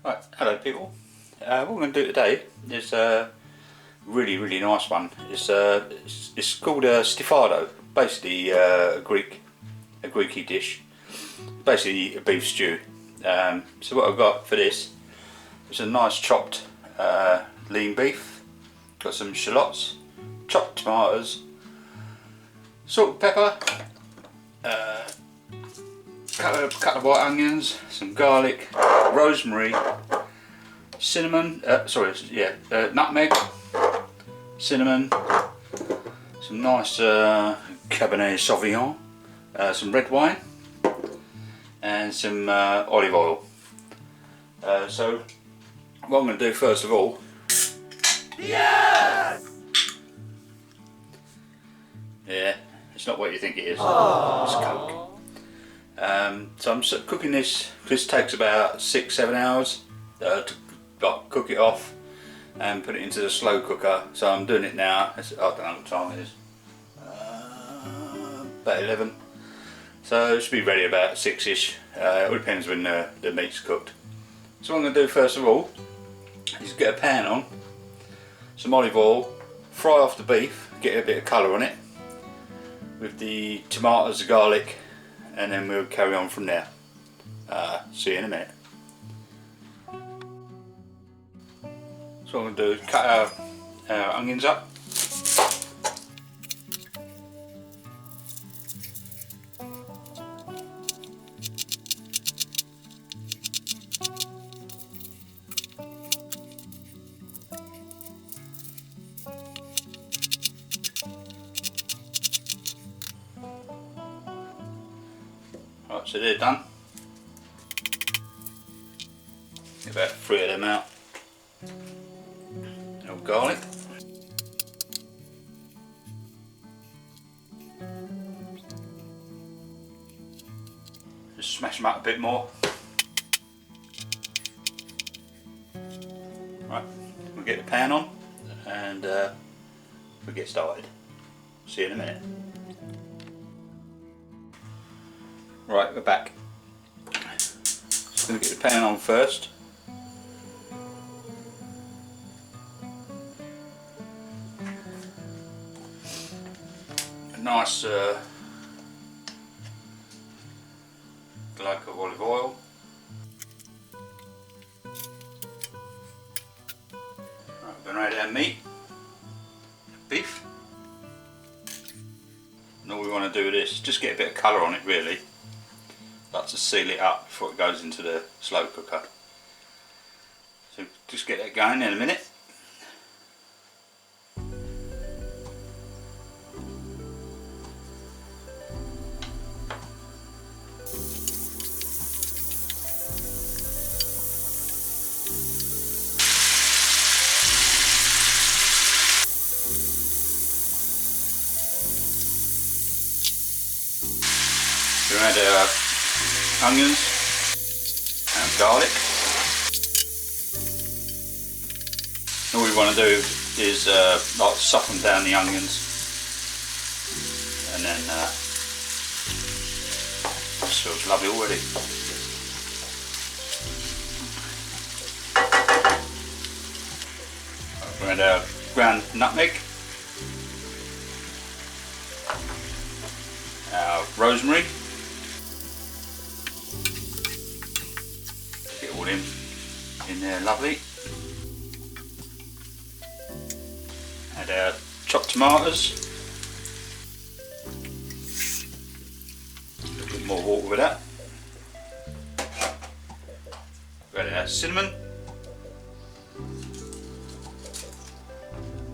Right, hello people. What we're going to do today is a really nice one. It's called a Stifado, basically a Greeky dish, basically a beef stew. So what I've got for this is a nice chopped lean beef, got some shallots, chopped tomatoes, salt and pepper, couple of white onions, some garlic, rosemary, cinnamon, nutmeg, cinnamon, some nice Cabernet Sauvignon, some red wine, and some olive oil. So what I'm going to do first of all, yes! Yeah, it's not what you think it is. Aww. It's Coke. So I'm cooking this. This takes about 6-7 hours to cook it off and put it into the slow cooker. So I'm doing it now. I don't know what time it is. About 11. So it should be ready about 6ish. It all depends when the meat's cooked. So what I'm going to do first of all is get a pan on, some olive oil, fry off the beef, get a bit of colour on it with the tomatoes, the garlic, and then we'll carry on from there. See you in a minute. So what I'm going to do is cut our onions up. Right, so they're done. Get about 3 of them out. No garlic. Just smash them up a bit more. Right, we'll get the pan on and we'll get started. See you in a minute. Right, we're back. Just going to get the pan on first. A nice glug of olive oil. Right, we're going to add our meat, beef. And all we want to do with this is just get a bit of colour on it really. Like to seal it up before it goes into the slow cooker. So just get that going in a minute. We're going to add our onions and garlic. All we want to do is like soften down the onions, and then this feels lovely already. We're going to add our ground nutmeg, our rosemary. Get all in there, lovely. Add our chopped tomatoes. A little bit more water with that. Add our cinnamon,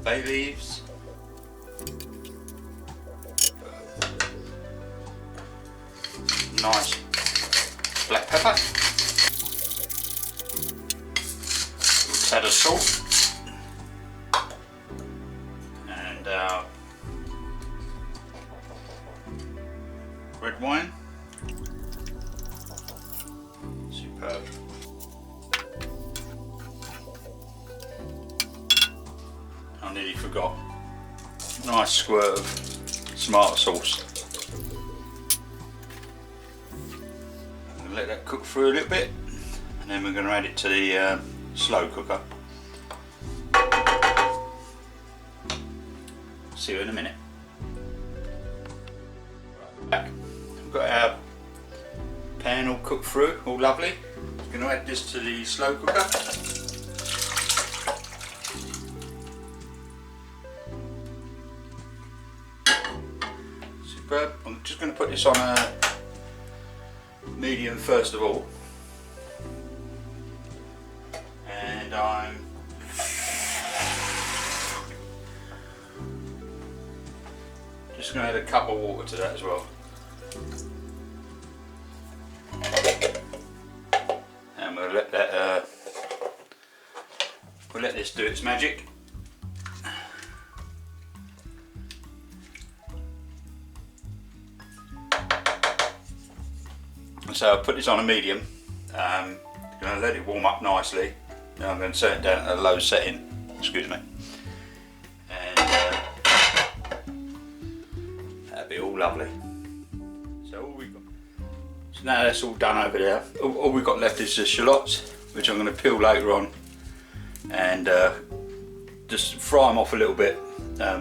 bay leaves, nice black pepper. Tad of salt and red wine. Superb. I nearly forgot. Nice squirt of tomato sauce. I'm going to let that cook through a little bit and then we're going to add it to the slow cooker. See you in a minute. Right, back. We've got our pan all cooked through, all lovely. We're going to add this to the slow cooker. Superb. I'm just going to put this on a medium first of all, and I'm just going to add a cup of water to that as well, and we'll let that we'll let this do its magic. So I'll put this on a medium. I'm going to let it warm up nicely. Now I'm going to turn it down at a low setting. Excuse me. And that'll be all lovely. So now that's all done over there. All we've got left is the shallots, which I'm going to peel later on, and just fry them off a little bit.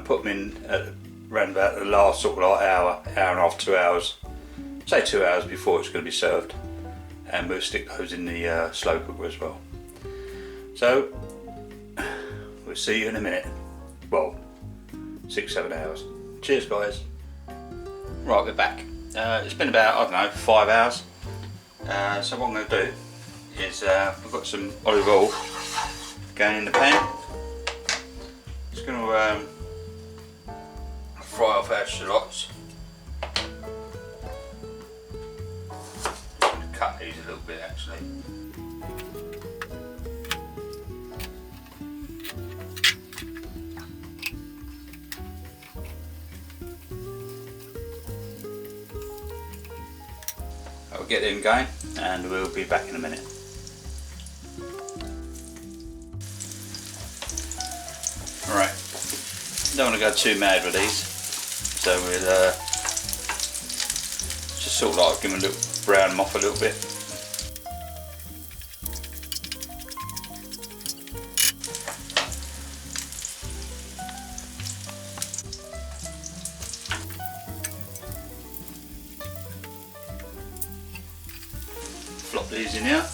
Put them in at around about the last sort of like hour and a half, 2 hours. Say 2 hours before it's going to be served, and we'll stick those in the slow cooker as well. So we'll see you in a minute. Well, 6-7 hours. Cheers guys. Right, we're back. It's been about, I don't know, 5 hours. So what I'm going to do is we've got some olive oil going in the pan. Just going to fry off our shallots. Cut these a little bit actually. I'll get them going and we'll be back in a minute. Alright, don't want to go too mad with these, so we'll just sort of like give them a little brown them off a little bit. Flop these in here.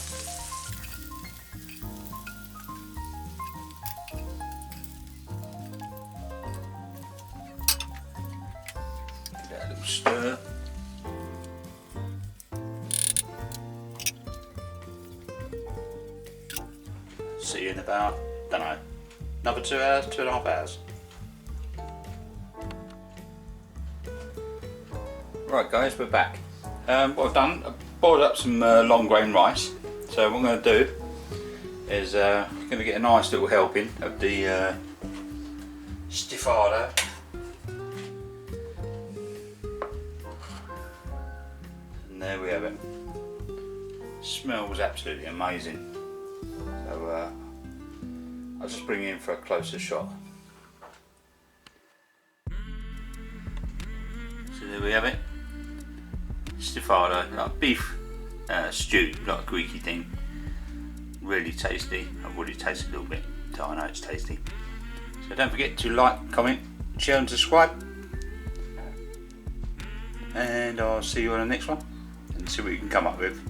Give that a little stir. See you in about, don't know, another 2 hours, 2.5 hours. Right guys, we're back. What I've done, I've boiled up some long grain rice. So what I'm going to do is going to get a nice little helping of the Stifado. And there we have it. Smells absolutely amazing. So I'll just bring it in for a closer shot. So there we have it. Stifado, like beef stew, like a Greeky thing. Really tasty. I've already tasted a little bit, so I know it's tasty. So don't forget to like, comment, share and subscribe. And I'll see you on the next one and see what you can come up with.